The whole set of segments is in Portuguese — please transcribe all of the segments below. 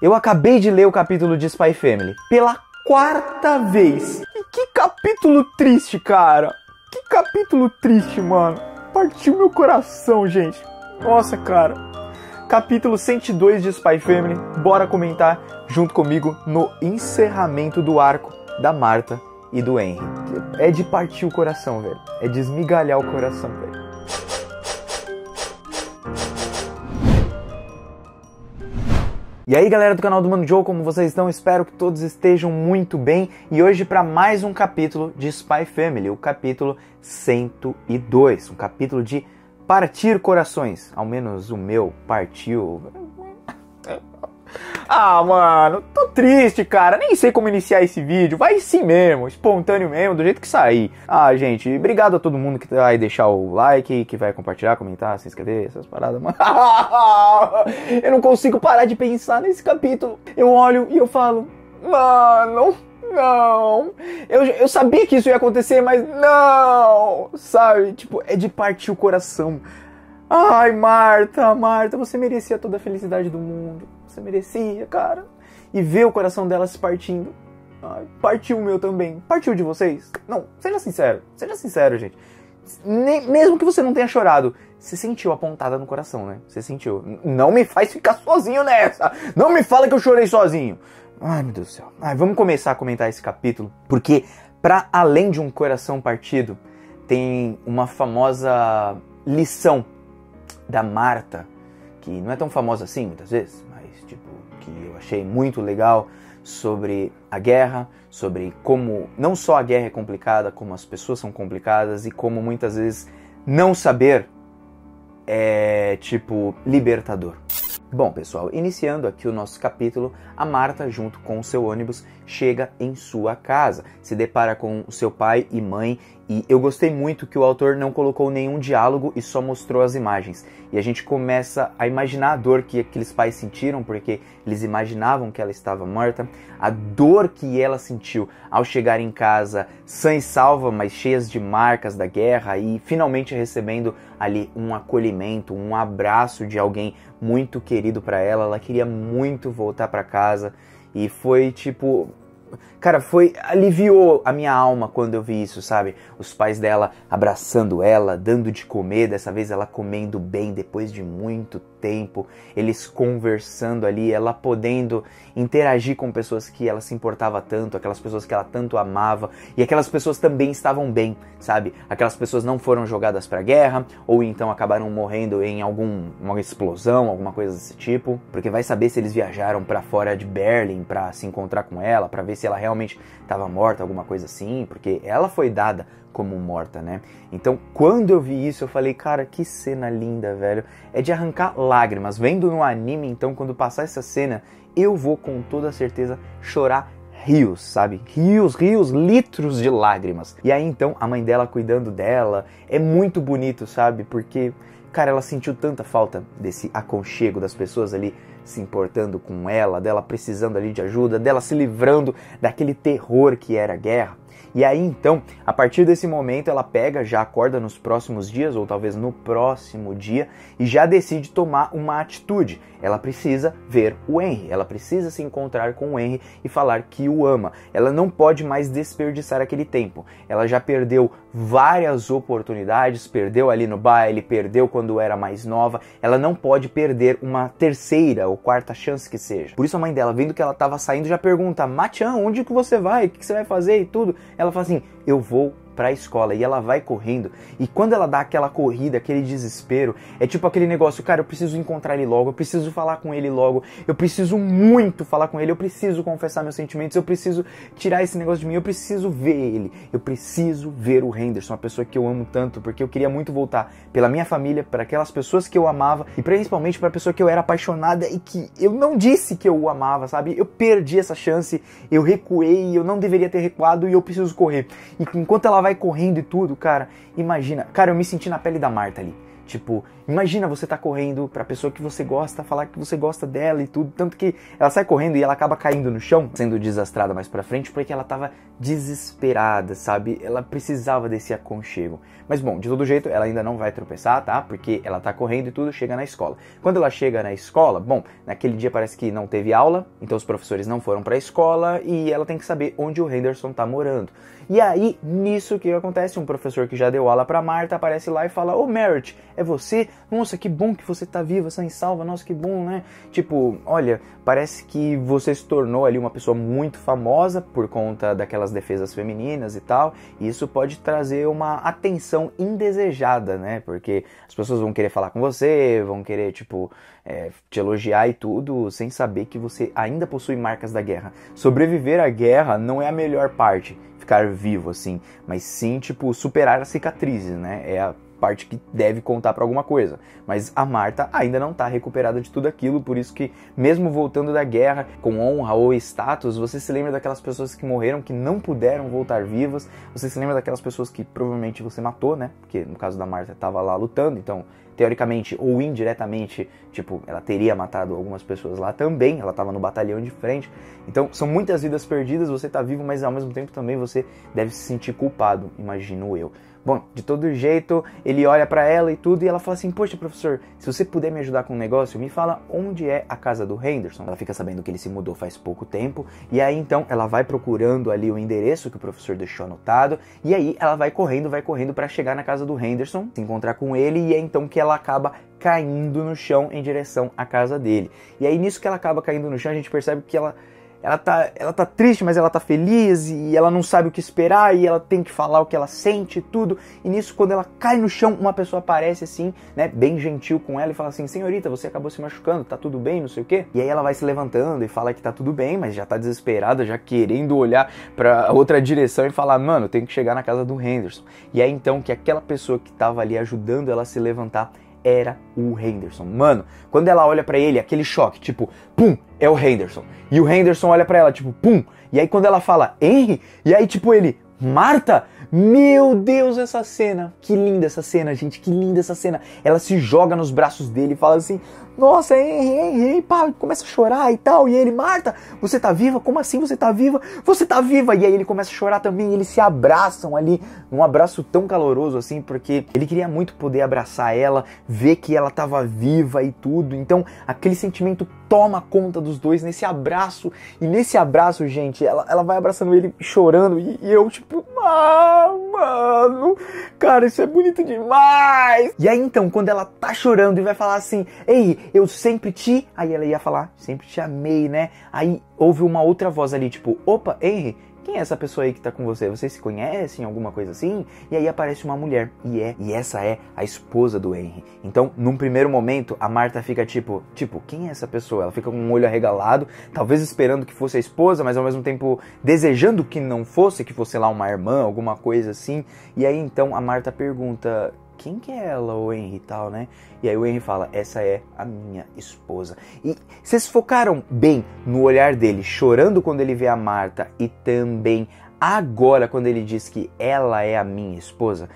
Eu acabei de ler o capítulo de Spy Family pela quarta vez. E que capítulo triste, cara. Que capítulo triste, mano. Partiu meu coração, gente. Nossa, cara. Capítulo 102 de Spy Family. Bora comentar junto comigo no encerramento do arco da Martha e do Henry. É de partir o coração, velho. É de esmigalhar o coração, velho. E aí, galera do canal do Mano Joe, como vocês estão? Espero que todos estejam muito bem. E hoje para mais um capítulo de Spy Family, o capítulo 102. Um capítulo de partir corações. Ao menos o meu partiu. Ah, mano, tô triste, cara. Nem sei como iniciar esse vídeo. Vai sim mesmo, espontâneo mesmo, do jeito que sair. Ah, gente, obrigado a todo mundo que vai deixar o like, que vai compartilhar, comentar, se inscrever, essas paradas, mano. Eu não consigo parar de pensar nesse capítulo. Eu olho e eu falo, mano, não. Eu sabia que isso ia acontecer, mas não. Sabe, tipo, é de partir o coração. Ai, Martha, você merecia toda a felicidade do mundo. Você merecia, cara. E ver o coração dela se partindo. Ai, partiu o meu também. Partiu de vocês? Não, seja sincero, gente. Mesmo que você não tenha chorado, você sentiu a pontada no coração, né? Você sentiu. Não me faz ficar sozinho nessa. Não me fala que eu chorei sozinho. Ai, meu Deus do céu. Ai, vamos começar a comentar esse capítulo. Porque, para além de um coração partido, tem uma famosa lição da Martha, que não é tão famosa assim, muitas vezes, mas tipo, que eu achei muito legal sobre a guerra, sobre como não só a guerra é complicada, como as pessoas são complicadas e como muitas vezes não saber é, tipo, libertador. Bom, pessoal, iniciando aqui o nosso capítulo, a Martha, junto com o seu ônibus, chega em sua casa, se depara com o seu pai e mãe, e eu gostei muito que o autor não colocou nenhum diálogo e só mostrou as imagens. E a gente começa a imaginar a dor que aqueles pais sentiram, porque eles imaginavam que ela estava morta, a dor que ela sentiu ao chegar em casa sã e salva, mas cheias de marcas da guerra, e finalmente recebendo ali um acolhimento, um abraço de alguém muito querido para ela. Ela queria muito voltar para casa e foi tipo... Cara, aliviou a minha alma quando eu vi isso, sabe? Os pais dela abraçando ela, dando de comer, dessa vez ela comendo bem depois de muito tempo, eles conversando ali, ela podendo interagir com pessoas que ela se importava tanto, aquelas pessoas que ela tanto amava, e aquelas pessoas também estavam bem, sabe? Aquelas pessoas não foram jogadas pra guerra, ou então acabaram morrendo em uma explosão, alguma coisa desse tipo, porque vai saber se eles viajaram pra fora de Berlim pra se encontrar com ela, pra ver se ela realmente estava morta, alguma coisa assim, porque ela foi dada como morta, né? Então, quando eu vi isso, eu falei, cara, que cena linda, velho. É de arrancar lágrimas. Vendo no anime, então, quando passar essa cena, eu vou com toda certeza chorar rios, sabe? Rios, litros de lágrimas. E aí, então, a mãe dela cuidando dela, é muito bonito, sabe? Porque, cara, ela sentiu tanta falta desse aconchego das pessoas ali se importando com ela, dela precisando ali de ajuda, dela se livrando daquele terror que era a guerra. E aí então, a partir desse momento, ela já acorda nos próximos dias, ou talvez no próximo dia, e já decide tomar uma atitude. Ela precisa ver o Henry, ela precisa se encontrar com o Henry e falar que o ama. Ela não pode mais desperdiçar aquele tempo. Ela já perdeu várias oportunidades, perdeu ali no baile, perdeu quando era mais nova. Ela não pode perder uma terceira ou quarta chance que seja. Por isso a mãe dela, vendo que ela estava saindo, já pergunta, Machan, onde que você vai? O que você vai fazer e tudo? Ela fala assim, eu vou pra escola, e ela vai correndo, e quando ela dá aquela corrida, aquele desespero, é tipo aquele negócio, cara, eu preciso encontrar ele logo, eu preciso falar com ele logo, eu preciso muito falar com ele, eu preciso confessar meus sentimentos, eu preciso tirar esse negócio de mim, eu preciso ver ele, eu preciso ver o Henderson, uma pessoa que eu amo tanto, porque eu queria muito voltar pela minha família, para aquelas pessoas que eu amava, e principalmente para a pessoa que eu era apaixonada e que eu não disse que eu o amava, sabe? Eu perdi essa chance, eu recuei, eu não deveria ter recuado e eu preciso correr. E enquanto ela vai correndo e tudo, cara, imagina, cara, eu me senti na pele da Martha ali. Tipo, Imagina você tá correndo pra pessoa que você gosta, falar que você gosta dela e tudo, tanto que ela sai correndo e ela acaba caindo no chão, sendo desastrada mais pra frente, porque ela tava desesperada, sabe? Ela precisava desse aconchego. Mas bom, de todo jeito, ela ainda não vai tropeçar, tá? Porque ela tá correndo e tudo, chega na escola. Quando ela chega na escola, bom, naquele dia parece que não teve aula, então os professores não foram pra escola e ela tem que saber onde o Henderson tá morando. E aí, nisso que acontece, um professor que já deu aula pra Marta aparece lá e fala: "Ô Merit, é você? Nossa, que bom que você tá viva, sã e salva, nossa, que bom, né? Tipo, olha, parece que você se tornou ali uma pessoa muito famosa por conta daquelas defesas femininas e tal, e isso pode trazer uma atenção indesejada, né? Porque as pessoas vão querer falar com você, vão querer, tipo, te elogiar e tudo, sem saber que você ainda possui marcas da guerra. Sobreviver à guerra não é a melhor parte, ficar vivo, assim, mas sim, tipo, superar as cicatrizes, né? É a parte que deve contar pra alguma coisa. Mas a Marta ainda não tá recuperada de tudo aquilo, por isso que, mesmo voltando da guerra, com honra ou status, você se lembra daquelas pessoas que morreram, que não puderam voltar vivas, você se lembra daquelas pessoas que provavelmente você matou, né? Porque no caso da Marta tava lá lutando, então, teoricamente ou indiretamente, tipo, ela teria matado algumas pessoas lá também, ela tava no batalhão de frente. Então, são muitas vidas perdidas, você tá vivo, mas ao mesmo tempo também você deve se sentir culpado, imagino eu. Bom, de todo jeito, ele olha pra ela e tudo, e ela fala assim: "Poxa, professor, se você puder me ajudar com um negócio, me fala onde é a casa do Henderson." Ela fica sabendo que ele se mudou faz pouco tempo, e aí então ela vai procurando ali o endereço que o professor deixou anotado, e aí ela vai correndo pra chegar na casa do Henderson, se encontrar com ele, e é então que ela acaba caindo no chão em direção à casa dele. E aí nisso que ela acaba caindo no chão, a gente percebe que ela tá triste, mas ela tá feliz e ela não sabe o que esperar e ela tem que falar o que ela sente e tudo. E nisso, quando ela cai no chão, uma pessoa aparece assim, né, bem gentil com ela e fala assim: "Senhorita, você acabou se machucando, tá tudo bem, não sei o quê?" E aí ela vai se levantando e fala que tá tudo bem, mas já tá desesperada, já querendo olhar pra outra direção e falar: "Mano, eu tenho que chegar na casa do Henderson." E aí então que aquela pessoa que tava ali ajudando ela a se levantar era o Henderson. Mano, quando ela olha pra ele, aquele choque, tipo, pum, é o Henderson. E o Henderson olha pra ela, tipo, pum. E aí quando ela fala, Henry, e aí tipo ele, Marta? Meu Deus, essa cena. Que linda essa cena, gente, que linda essa cena. Ela se joga nos braços dele e fala assim: "Nossa, Henry, pá", começa a chorar e tal. E ele: "Marta, você tá viva? Como assim você tá viva? Você tá viva!" E aí ele começa a chorar também, e eles se abraçam ali, um abraço tão caloroso assim, porque ele queria muito poder abraçar ela, ver que ela tava viva e tudo. Então, aquele sentimento toma conta dos dois nesse abraço. E nesse abraço, gente, ela vai abraçando ele chorando, e eu tipo, mano, cara, isso é bonito demais. E aí então, quando ela tá chorando e vai falar assim: "Ei, eu sempre te..." Aí ela ia falar: "Sempre te amei, né?" Aí houve uma outra voz ali, tipo: "Opa, Henry, quem é essa pessoa aí que tá com você? Vocês se conhecem? Alguma coisa assim?" E aí aparece uma mulher, e essa é a esposa do Henry. Então, num primeiro momento, a Marta fica tipo, quem é essa pessoa? Ela fica com um olho arregalado, talvez esperando que fosse a esposa, mas ao mesmo tempo desejando que não fosse, que fosse lá uma irmã, alguma coisa assim. E aí então a Marta pergunta: "Quem que é ela, o Henry e tal, né?" E aí o Henry fala: "Essa é a minha esposa." E vocês focaram bem no olhar dele, chorando quando ele vê a Marta, e também agora quando ele diz que ela é a minha esposa,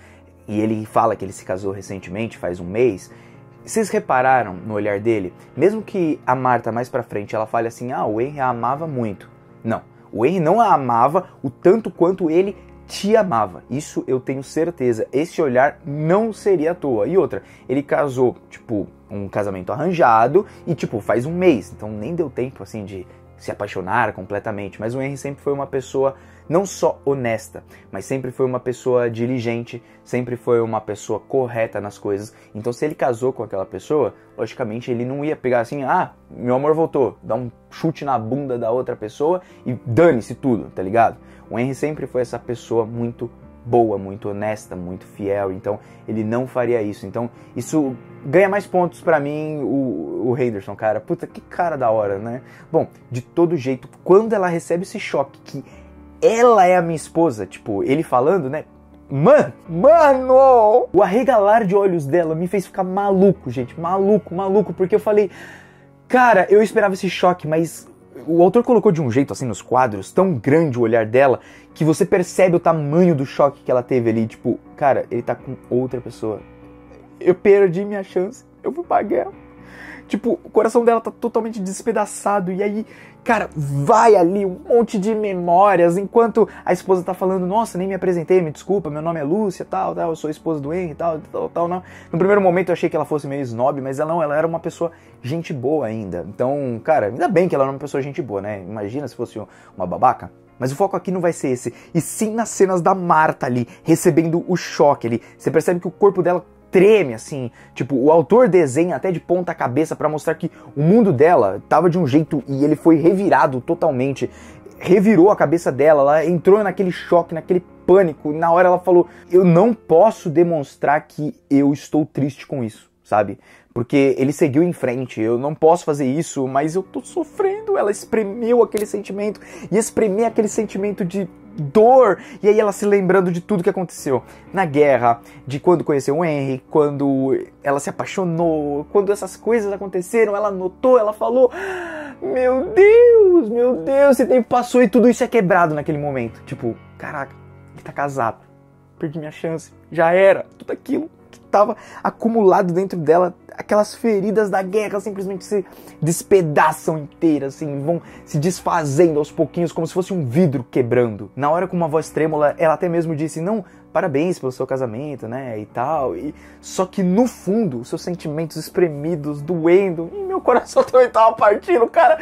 e ele fala que ele se casou recentemente, faz um mês. Vocês repararam no olhar dele? Mesmo que a Marta mais pra frente ela fale assim: "Ah, o Henry a amava muito." Não, o Henry não a amava o tanto quanto ele te amava. Isso eu tenho certeza. Esse olhar não seria à toa. E outra, ele casou, tipo, um casamento arranjado e, tipo, faz um mês. Então nem deu tempo, assim, de se apaixonar completamente. Mas o Henry sempre foi uma pessoa não só honesta, mas sempre foi uma pessoa diligente, sempre foi uma pessoa correta nas coisas. Então se ele casou com aquela pessoa, logicamente ele não ia pegar assim: "Ah, meu amor voltou", dar um chute na bunda da outra pessoa e dane-se tudo, tá ligado? O Henry sempre foi essa pessoa muito boa, muito honesta, muito fiel, então ele não faria isso. Então isso ganha mais pontos pra mim, o Henderson, cara. Puta, que cara da hora, né? Bom, de todo jeito, quando ela recebe esse choque que ela é a minha esposa, tipo, ele falando, né? Mano! O arregalar de olhos dela me fez ficar maluco, gente. Maluco, porque eu falei: cara, eu esperava esse choque, mas o autor colocou de um jeito, assim, nos quadros, tão grande o olhar dela, que você percebe o tamanho do choque que ela teve ali. Tipo, cara, ele tá com outra pessoa. eu perdi minha chance, eu fui pra guerra. Tipo, o coração dela tá totalmente despedaçado. E aí, cara, vai ali um monte de memórias. Enquanto a esposa tá falando, nossa, nem me apresentei, me desculpa, meu nome é Lúcia, tal, eu sou a esposa do Henry, tal, não. No primeiro momento eu achei que ela fosse meio snob, mas ela não, ela era uma pessoa gente boa ainda. Então, cara, ainda bem que ela era uma pessoa gente boa, né? Imagina se fosse uma babaca. Mas o foco aqui não vai ser esse, e sim nas cenas da Marta ali, recebendo o choque ali. Você percebe que o corpo dela treme, assim, tipo, o autor desenha até de ponta cabeça pra mostrar que o mundo dela tava de um jeito e ele foi revirado totalmente, revirou a cabeça dela, ela entrou naquele choque, naquele pânico, e na hora ela falou, eu não posso demonstrar que eu estou triste com isso, sabe? Porque ele seguiu em frente, eu não posso fazer isso, mas eu tô sofrendo. Ela espremeu aquele sentimento, e espremer aquele sentimento de dor, e aí ela se lembrando de tudo que aconteceu na guerra, de quando conheceu o Henry, quando ela se apaixonou, quando essas coisas aconteceram, ela notou, ela falou, meu Deus, esse tempo passou e tudo isso é quebrado naquele momento. Tipo, caraca, ele tá casado, perdi minha chance, já era, tudo aquilo que tava acumulado dentro dela, aquelas feridas da guerra simplesmente se despedaçam inteiras, assim, vão se desfazendo aos pouquinhos, como se fosse um vidro quebrando. Na hora, com uma voz trêmula, ela até mesmo disse, não, parabéns pelo seu casamento, né, e tal, só que no fundo, os seus sentimentos espremidos, doendo, e meu coração também tava partindo, cara,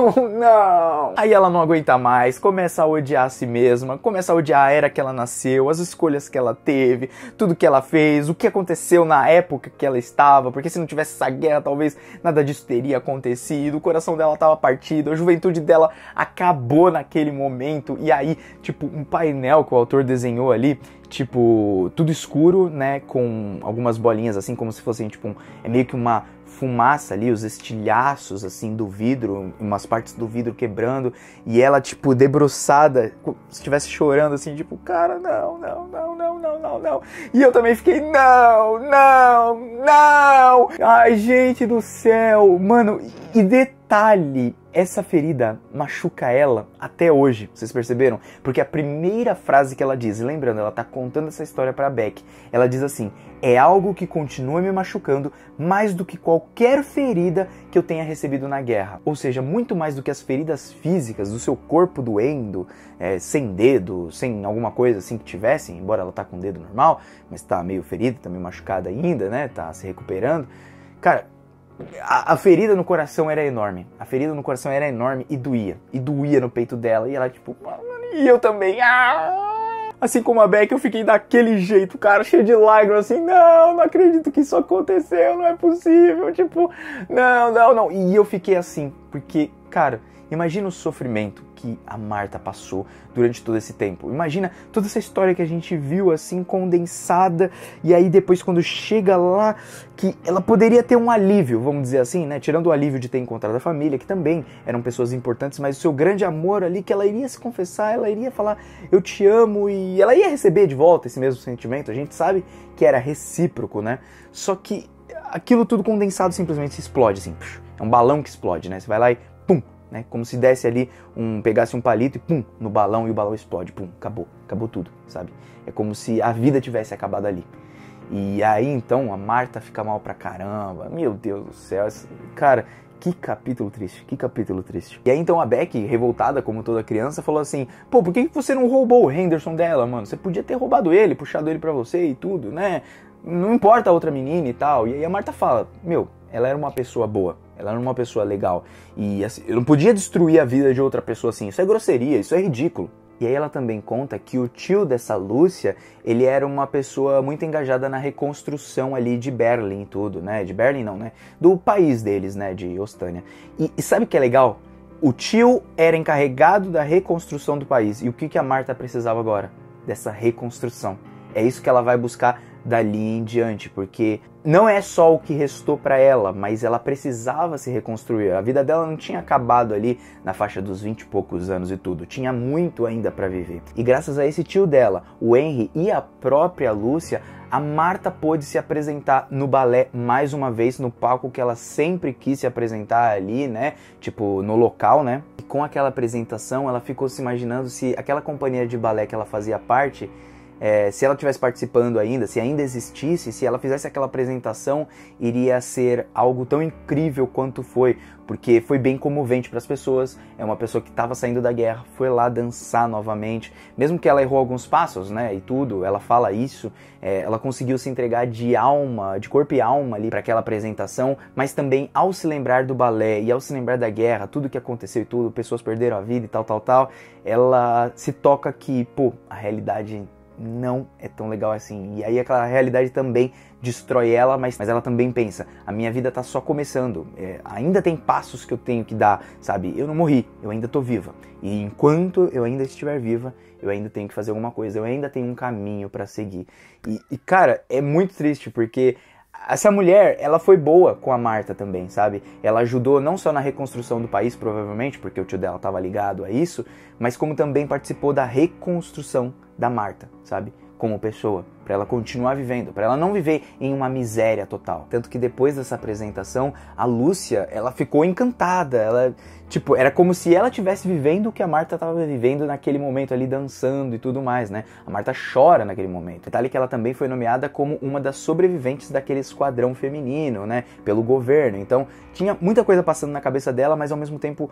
não. Aí ela não aguenta mais, começa a odiar a si mesma, começa a odiar a era que ela nasceu, as escolhas que ela teve, tudo que ela fez, o que aconteceu na época que ela estava, porque se não tivesse essa guerra, talvez nada disso teria acontecido, o coração dela estava partido, a juventude dela acabou naquele momento, e aí, tipo, um painel que o autor desenhou ali, tipo, tudo escuro, né, com algumas bolinhas, assim, como se fossem, tipo, é meio que uma fumaça ali, os estilhaços, assim, do vidro, umas partes do vidro quebrando, e ela, tipo, debruçada, se estivesse chorando, assim, tipo, cara, não. E eu também fiquei, não. Ai, gente do céu, mano, e detalhe, essa ferida machuca ela até hoje, vocês perceberam? Porque a primeira frase que ela diz, lembrando, ela tá contando essa história pra Beck, ela diz assim, é algo que continua me machucando mais do que qualquer ferida que eu tenha recebido na guerra. Ou seja, muito mais do que as feridas físicas do seu corpo doendo, sem dedo, sem alguma coisa assim que tivesse, embora ela tá com o dedo normal, mas tá meio ferida, tá meio machucada ainda, né, tá se recuperando. Cara, a ferida no coração era enorme. A ferida no coração era enorme e doía. E doía no peito dela. E ela tipo, e eu também. Assim como a Beck, eu fiquei daquele jeito, cara, cheio de lágrimas, assim, não acredito que isso aconteceu, não é possível, tipo, não. E eu fiquei assim, porque, cara, imagina o sofrimento que a Marta passou durante todo esse tempo. Imagina toda essa história que a gente viu, assim, condensada, e aí depois quando chega lá, que ela poderia ter um alívio, vamos dizer assim, né? Tirando o alívio de ter encontrado a família, que também eram pessoas importantes, mas o seu grande amor ali, que ela iria se confessar, ela iria falar, eu te amo, e ela ia receber de volta esse mesmo sentimento. A gente sabe que era recíproco, né? Só que aquilo tudo condensado simplesmente explode, assim. É um balão que explode, né? Você vai lá e pum! Né? Como se desse ali, pegasse um palito e pum, no balão, e o balão explode, pum, acabou tudo, sabe? É como se a vida tivesse acabado ali. E aí, então, a Marta fica mal pra caramba, meu Deus do céu, cara, que capítulo triste. E aí, então, a Beck, revoltada como toda criança, falou assim, pô, por que você não roubou o Henderson dela, mano? Você podia ter roubado ele, puxado ele pra você e tudo, né? Não importa a outra menina e tal. E aí a Marta fala, ela era uma pessoa boa, ela era uma pessoa legal, e assim, eu não podia destruir a vida de outra pessoa assim, isso é grosseria, isso é ridículo. E aí ela também conta que o tio dessa Lúcia, ele era uma pessoa muito engajada na reconstrução ali de Berlim e tudo, né, de Berlim não, né, do país deles, né, de Ostânia. E sabe o que é legal? O tio era encarregado da reconstrução do país, e o que a Marta precisava agora? Dessa reconstrução. É isso que ela vai buscar dali em diante, porque não é só o que restou para ela, mas ela precisava se reconstruir. A vida dela não tinha acabado ali na faixa dos 20 e poucos anos e tudo, tinha muito ainda para viver. E graças a esse tio dela, o Henry e a própria Lúcia, a Marta pôde se apresentar no balé mais uma vez, no palco que ela sempre quis se apresentar ali, né, tipo no local, né, e com aquela apresentação ela ficou se imaginando se aquela companhia de balé que ela fazia parte se ela estivesse participando ainda, se ainda existisse, se ela fizesse aquela apresentação, iria ser algo tão incrível quanto foi, porque foi bem comovente para as pessoas. É uma pessoa que estava saindo da guerra, foi lá dançar novamente, mesmo que ela errou alguns passos, né, e tudo, ela fala isso, ela conseguiu se entregar de alma, de corpo e alma ali para aquela apresentação, mas também ao se lembrar do balé e ao se lembrar da guerra, tudo que aconteceu e tudo, pessoas perderam a vida e tal, ela se toca que, pô, a realidade não é tão legal assim. E aí aquela realidade também destrói ela, mas ela também pensa, a minha vida tá só começando, ainda tem passos que eu tenho que dar, sabe? Eu não morri, eu ainda tô viva. E enquanto eu ainda estiver viva, eu ainda tenho que fazer alguma coisa, eu ainda tenho um caminho pra seguir. E cara, é muito triste porque essa mulher, ela foi boa com a Marta também, sabe? Ela ajudou não só na reconstrução do país, provavelmente, porque o tio dela estava ligado a isso, mas como também participou da reconstrução da Marta, sabe? Como pessoa, para ela continuar vivendo, para ela não viver em uma miséria total. Tanto que depois dessa apresentação, a Lúcia, ela ficou encantada, ela, tipo, era como se ela estivesse vivendo o que a Marta estava vivendo naquele momento ali, dançando e tudo mais, né? A Marta chora naquele momento. Detalhe que ela também foi nomeada como uma das sobreviventes daquele esquadrão feminino, né? Pelo governo. Então, tinha muita coisa passando na cabeça dela, mas ao mesmo tempo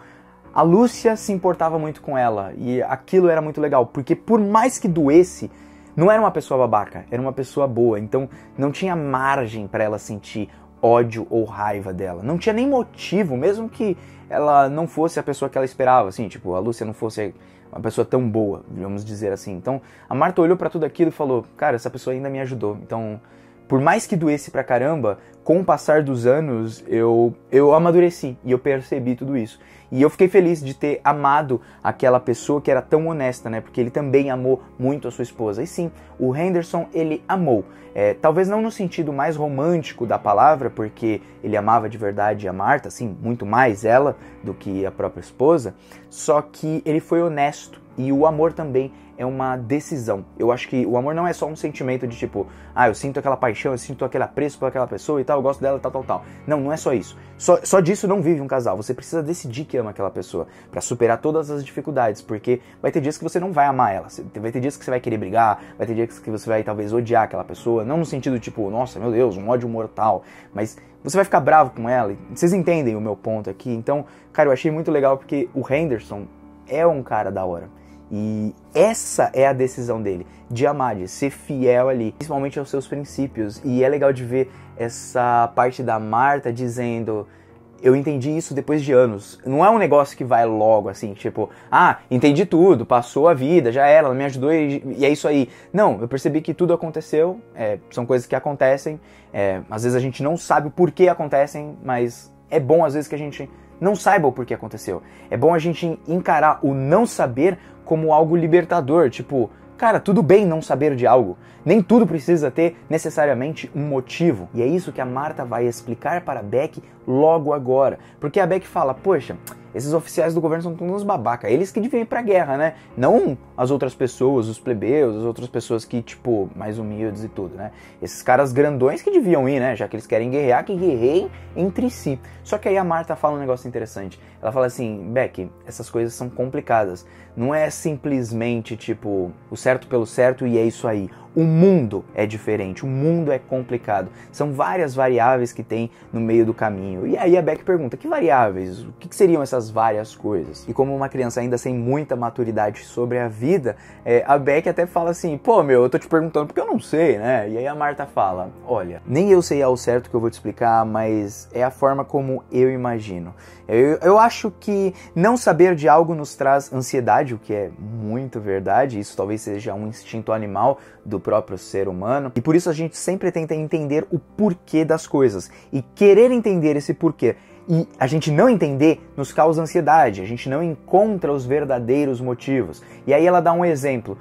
a Lúcia se importava muito com ela. E aquilo era muito legal, porque por mais que doesse, não era uma pessoa babaca, era uma pessoa boa, então não tinha margem para ela sentir ódio ou raiva dela. Não tinha nem motivo, mesmo que ela não fosse a pessoa que ela esperava, assim, tipo, a Lúcia não fosse uma pessoa tão boa, vamos dizer assim. Então, a Marta olhou para tudo aquilo e falou, cara, essa pessoa ainda me ajudou. Então, por mais que doesse pra caramba, com o passar dos anos, eu amadureci e eu percebi tudo isso. E eu fiquei feliz de ter amado aquela pessoa que era tão honesta, né? Porque ele também amou muito a sua esposa. E sim, o Henderson, ele amou. Talvez não no sentido mais romântico da palavra, porque ele amava de verdade a Marta, assim, muito mais ela do que a própria esposa. Só que ele foi honesto. E o amor também é uma decisão. Eu acho que o amor não é só um sentimento de tipo, eu sinto aquela paixão, eu sinto aquele apreço por aquela pessoa e tal, eu gosto dela, tal. Não é só isso. Só disso não vive um casal. Você precisa decidir que ama aquela pessoa para superar todas as dificuldades, porque vai ter dias que você não vai amar ela, vai ter dias que você vai querer brigar, vai ter dias que você vai talvez odiar aquela pessoa, não no sentido tipo, nossa, meu Deus, um ódio mortal, mas você vai ficar bravo com ela. Vocês entendem o meu ponto aqui? Então, cara, eu achei muito legal porque o Henderson é um cara da hora. E essa é a decisão dele, de amar, de ser fiel ali, principalmente aos seus princípios. E é legal de ver essa parte da Marta dizendo, eu entendi isso depois de anos. Não é um negócio que vai logo assim, tipo, entendi tudo, passou a vida, já era, ela me ajudou e é isso aí. Não, eu percebi que tudo aconteceu, são coisas que acontecem, às vezes a gente não sabe o porquê acontecem, mas é bom às vezes que a gente não saiba o porquê aconteceu. É bom a gente encarar o não saber como algo libertador, tipo, cara, tudo bem não saber de algo. Nem tudo precisa ter necessariamente um motivo. E é isso que a Marta vai explicar para a Beck logo agora. Porque a Beck fala, poxa, esses oficiais do governo são todos uns babaca. Eles que deviam ir pra guerra, né? Não as outras pessoas, os plebeus, as outras pessoas que, tipo, mais humildes e tudo, né? Esses caras grandões que deviam ir, né? Já que eles querem guerrear, que guerreiem entre si. Só que aí a Marta fala um negócio interessante. Ela fala assim, Beck, essas coisas são complicadas. Não é simplesmente, tipo, o certo pelo certo e é isso aí. O mundo é diferente, o mundo é complicado. São várias variáveis que tem no meio do caminho. E aí a Beck pergunta, que variáveis? O que seriam essas várias coisas? E como uma criança ainda sem muita maturidade sobre a vida, a Beck até fala assim, pô, meu, eu tô te perguntando porque eu não sei, né? E aí a Marta fala, olha, nem eu sei ao certo o que eu vou te explicar, mas é a forma como eu imagino. Eu acho que não saber de algo nos traz ansiedade, o que é muito verdade. Isso talvez seja um instinto animal do próprio ser humano. E por isso a gente sempre tenta entender o porquê das coisas. E querer entender esse porquê e a gente não entender nos causa ansiedade, a gente não encontra os verdadeiros motivos. E aí ela dá um exemplo.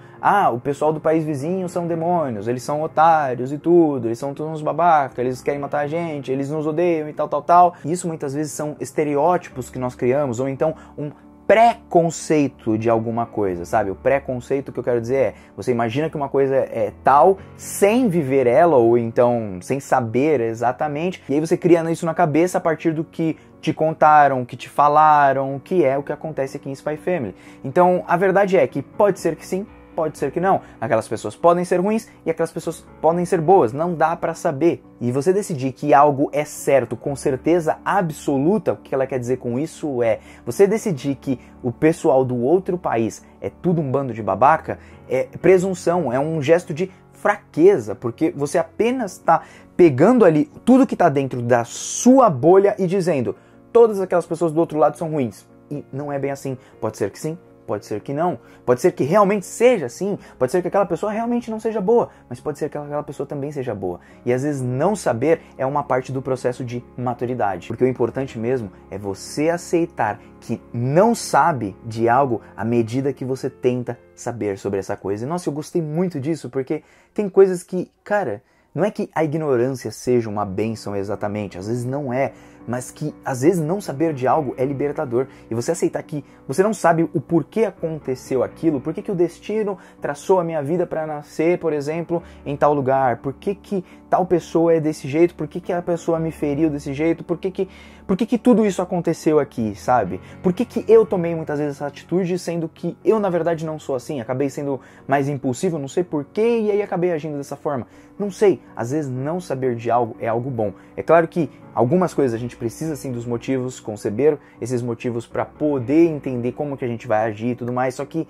O pessoal do país vizinho são demônios, eles são otários e tudo, eles são todos uns babaca, eles querem matar a gente, eles nos odeiam e tal. E isso muitas vezes são estereótipos que nós criamos, ou então um preconceito de alguma coisa, sabe? O preconceito que eu quero dizer é, você imagina que uma coisa é tal sem viver ela, ou então sem saber exatamente, e aí você cria isso na cabeça a partir do que te contaram, que te falaram, que é o que acontece aqui em Spy Family. Então, a verdade é que pode ser que sim, pode ser que não. Aquelas pessoas podem ser ruins e aquelas pessoas podem ser boas. Não dá pra saber. E você decidir que algo é certo com certeza absoluta, o que ela quer dizer com isso é... Você decidir que o pessoal do outro país é tudo um bando de babaca, é presunção, é um gesto de fraqueza, porque você apenas está pegando ali tudo que está dentro da sua bolha e dizendo todas aquelas pessoas do outro lado são ruins. E não é bem assim. Pode ser que sim, pode ser que não. Pode ser que realmente seja assim, pode ser que aquela pessoa realmente não seja boa, mas pode ser que aquela pessoa também seja boa. E às vezes não saber é uma parte do processo de maturidade. Porque o importante mesmo é você aceitar que não sabe de algo à medida que você tenta saber sobre essa coisa. E nossa, eu gostei muito disso, porque tem coisas que, cara, não é que a ignorância seja uma bênção exatamente, às vezes não é, mas que às vezes não saber de algo é libertador. E você aceitar que você não sabe o porquê aconteceu aquilo, por que o destino traçou a minha vida para nascer, por exemplo, em tal lugar, por que tal pessoa é desse jeito, por que a pessoa me feriu desse jeito, por que tudo isso aconteceu aqui, sabe? Por que eu tomei muitas vezes essa atitude, sendo que eu na verdade não sou assim, acabei sendo mais impulsivo, não sei porquê, e aí acabei agindo dessa forma. Não sei, às vezes não saber de algo é algo bom. É claro que algumas coisas a gente precisa sim dos motivos, conceber esses motivos para poder entender como que a gente vai agir e tudo mais, só que,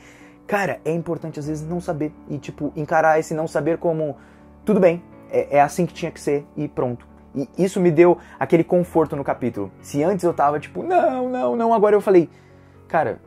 cara, é importante às vezes não saber e, tipo, encarar esse não saber como, tudo bem, é assim que tinha que ser e pronto. E isso me deu aquele conforto no capítulo. Se antes eu tava tipo, não, agora eu falei, cara,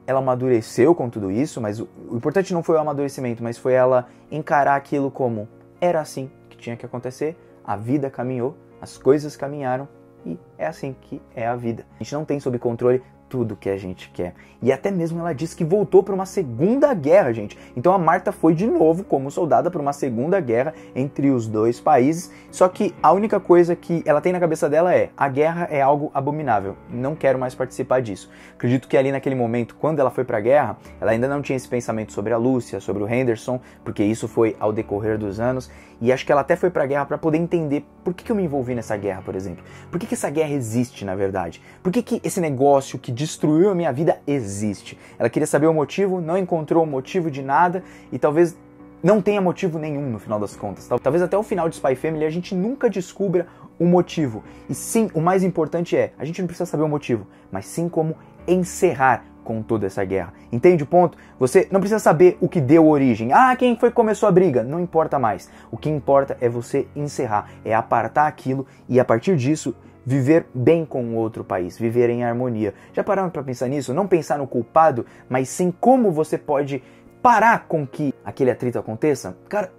ela amadureceu com tudo isso, mas o importante não foi o amadurecimento, mas foi ela encarar aquilo como era assim que tinha que acontecer, a vida caminhou, as coisas caminharam e é assim que é a vida. A gente não tem sob controle tudo que a gente quer. E até mesmo ela disse que voltou para uma segunda guerra, gente. Então a Marta foi de novo como soldada para uma segunda guerra entre os dois países, só que a única coisa que ela tem na cabeça dela é: a guerra é algo abominável, não quero mais participar disso. Acredito que ali naquele momento, quando ela foi para a guerra, ela ainda não tinha esse pensamento sobre a Lúcia, sobre o Henderson, porque isso foi ao decorrer dos anos, e acho que ela até foi para a guerra para poder entender por que eu me envolvi nessa guerra, por exemplo. Por que essa guerra existe, na verdade? Por que esse negócio que destruiu a minha vida existe? Ela queria saber o motivo, não encontrou o motivo de nada e talvez não tenha motivo nenhum no final das contas. Talvez até o final de Spy Family a gente nunca descubra o motivo. E sim, o mais importante é, a gente não precisa saber o motivo, mas sim como encerrar com toda essa guerra. Entende o ponto? Você não precisa saber o que deu origem. Ah, quem foi que começou a briga? Não importa mais. O que importa é você encerrar, é apartar aquilo e a partir disso viver bem com o outro país, viver em harmonia. Já pararam para pensar nisso? Não pensar no culpado, mas sim como você pode parar com que aquele atrito aconteça? Cara,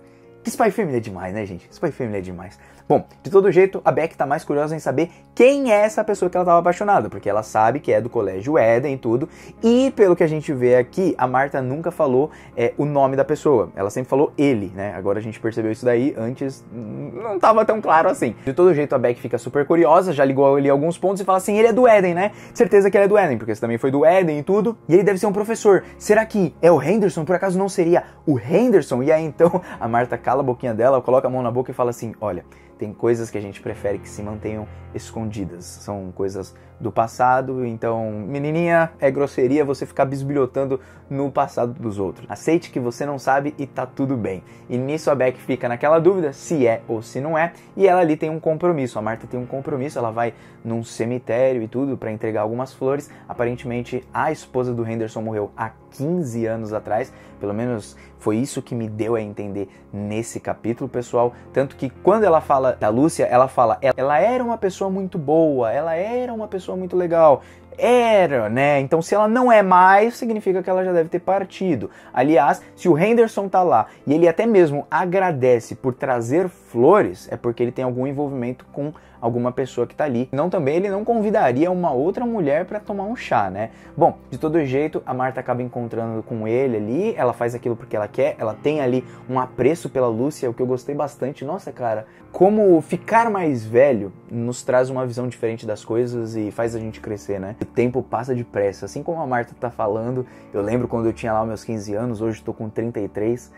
que Spy Family é demais, né, gente? Spy Family é demais. Bom, de todo jeito, a Beck tá mais curiosa em saber quem é essa pessoa que ela tava apaixonada, porque ela sabe que é do Colégio Eden e tudo, e pelo que a gente vê aqui, a Marta nunca falou o nome da pessoa, ela sempre falou ele, né? Agora a gente percebeu isso daí, antes não tava tão claro assim. De todo jeito, a Beck fica super curiosa, já ligou ali alguns pontos e fala assim, ele é do Eden, né? Certeza que ele é do Eden, porque você também foi do Eden e tudo, e ele deve ser um professor. Será que é o Henderson? Por acaso não seria o Henderson? E aí então, a Marta cala a boquinha dela, coloca a mão na boca e fala assim, olha, tem coisas que a gente prefere que se mantenham escondidas. São coisas do passado, então, menininha, é grosseria você ficar bisbilhotando no passado dos outros. Aceite que você não sabe e tá tudo bem. E nisso a Beck fica naquela dúvida se é ou se não é, e ela ali tem um compromisso. A Marta tem um compromisso, ela vai num cemitério e tudo para entregar algumas flores. Aparentemente, a esposa do Henderson morreu há 15 anos atrás, pelo menos foi isso que me deu a entender nesse capítulo, pessoal. Tanto que quando ela fala da Lúcia, ela fala, ela era uma pessoa muito boa, ela era uma pessoa muito legal. Era, né? Então se ela não é mais, significa que ela já deve ter partido. Aliás, se o Henderson tá lá e ele até mesmo agradece por trazer flores, é porque ele tem algum envolvimento com alguma pessoa que tá ali. Não, também ele não convidaria uma outra mulher para tomar um chá, né? Bom, de todo jeito, a Marta acaba encontrando com ele ali, ela faz aquilo porque ela quer, ela tem ali um apreço pela Lúcia, o que eu gostei bastante. Nossa, cara, como ficar mais velho nos traz uma visão diferente das coisas e faz a gente crescer, né? O tempo passa depressa, assim como a Marta tá falando, eu lembro quando eu tinha lá meus 15 anos, hoje tô com 33.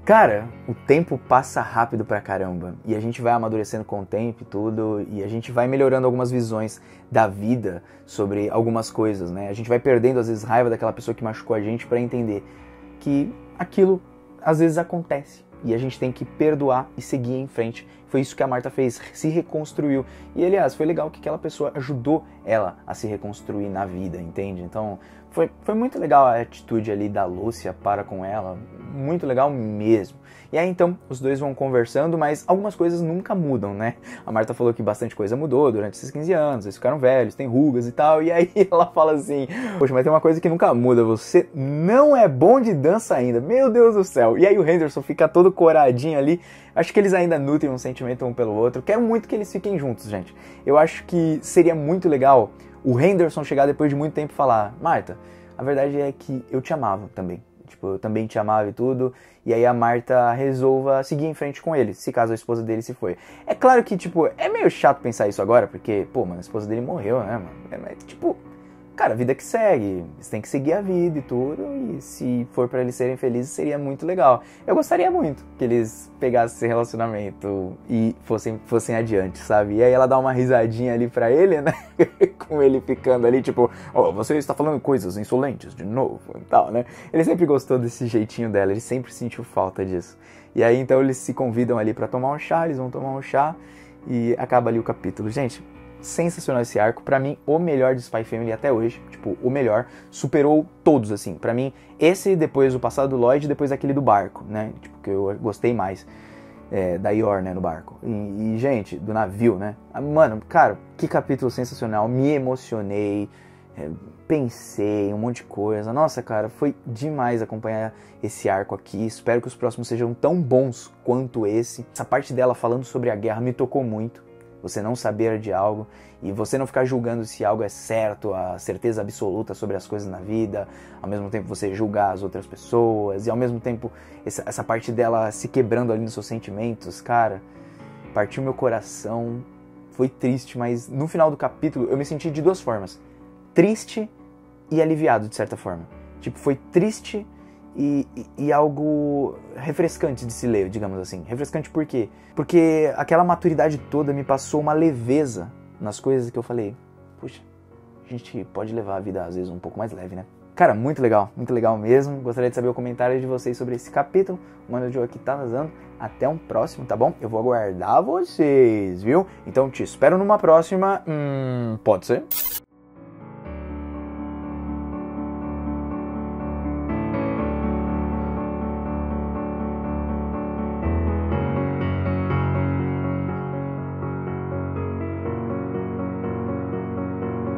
Cara, o tempo passa rápido pra caramba e a gente vai amadurecendo com o tempo e tudo, e a gente vai melhorando algumas visões da vida sobre algumas coisas, né? A gente vai perdendo às vezes raiva daquela pessoa que machucou a gente pra entender, que aquilo às vezes acontece e a gente tem que perdoar e seguir em frente. Foi isso que a Marta fez, se reconstruiu. E, aliás, foi legal que aquela pessoa ajudou ela a se reconstruir na vida, entende? Então, foi muito legal a atitude ali da Lúcia para com ela, muito legal mesmo. E aí, então, os dois vão conversando, mas algumas coisas nunca mudam, né? A Marta falou que bastante coisa mudou durante esses 15 anos, eles ficaram velhos, tem rugas e tal, e aí ela fala assim, poxa, mas tem uma coisa que nunca muda, você não é bom de dança ainda, meu Deus do céu. E aí o Henderson fica todo coradinho ali, acho que eles ainda nutrem um sentimento um pelo outro, quero muito que eles fiquem juntos, gente. Eu acho que seria muito legal o Henderson chegar depois de muito tempo e falar, Marta, a verdade é que eu te amava também. Tipo, eu também te amava e tudo, e aí a Marta resolva seguir em frente com ele, se caso a esposa dele se foi. É claro que, tipo, é meio chato pensar isso agora, porque, pô, mano, a esposa dele morreu, né, mano? Mas, tipo, cara, a vida que segue, você tem que seguir a vida e tudo, e se for pra eles serem felizes, seria muito legal. Eu gostaria muito que eles pegassem esse relacionamento e fossem adiante, sabe? E aí ela dá uma risadinha ali pra ele, né? Com ele ficando ali, tipo, ó, você está falando coisas insolentes de novo e tal, né? Ele sempre gostou desse jeitinho dela, ele sempre sentiu falta disso. E aí, então, eles se convidam ali pra tomar um chá, eles vão tomar um chá e acaba ali o capítulo. Gente, sensacional esse arco, pra mim o melhor de Spy Family até hoje, tipo, o melhor, superou todos, assim, pra mim, esse depois o passado do Lloyd, depois aquele do barco, né, tipo, que eu gostei mais, da Yor, né, no barco, e gente, do navio, né, mano, cara, que capítulo sensacional, me emocionei, pensei um monte de coisa, nossa, cara, foi demais acompanhar esse arco aqui, espero que os próximos sejam tão bons quanto esse, essa parte dela falando sobre a guerra me tocou muito, você não saber de algo e você não ficar julgando se algo é certo, a certeza absoluta sobre as coisas na vida, ao mesmo tempo você julgar as outras pessoas e ao mesmo tempo essa parte dela se quebrando ali nos seus sentimentos, cara, partiu meu coração, foi triste, mas no final do capítulo eu me senti de duas formas, triste e aliviado de certa forma, tipo, foi triste e algo refrescante de se ler, digamos assim. Refrescante por quê? Porque aquela maturidade toda me passou uma leveza nas coisas que eu falei. Puxa, a gente pode levar a vida às vezes um pouco mais leve, né? Cara, muito legal mesmo. Gostaria de saber o comentário de vocês sobre esse capítulo. O Mano Joe aqui tá vazando. Até um próximo, tá bom? Eu vou aguardar vocês, viu? Então te espero numa próxima. Pode ser?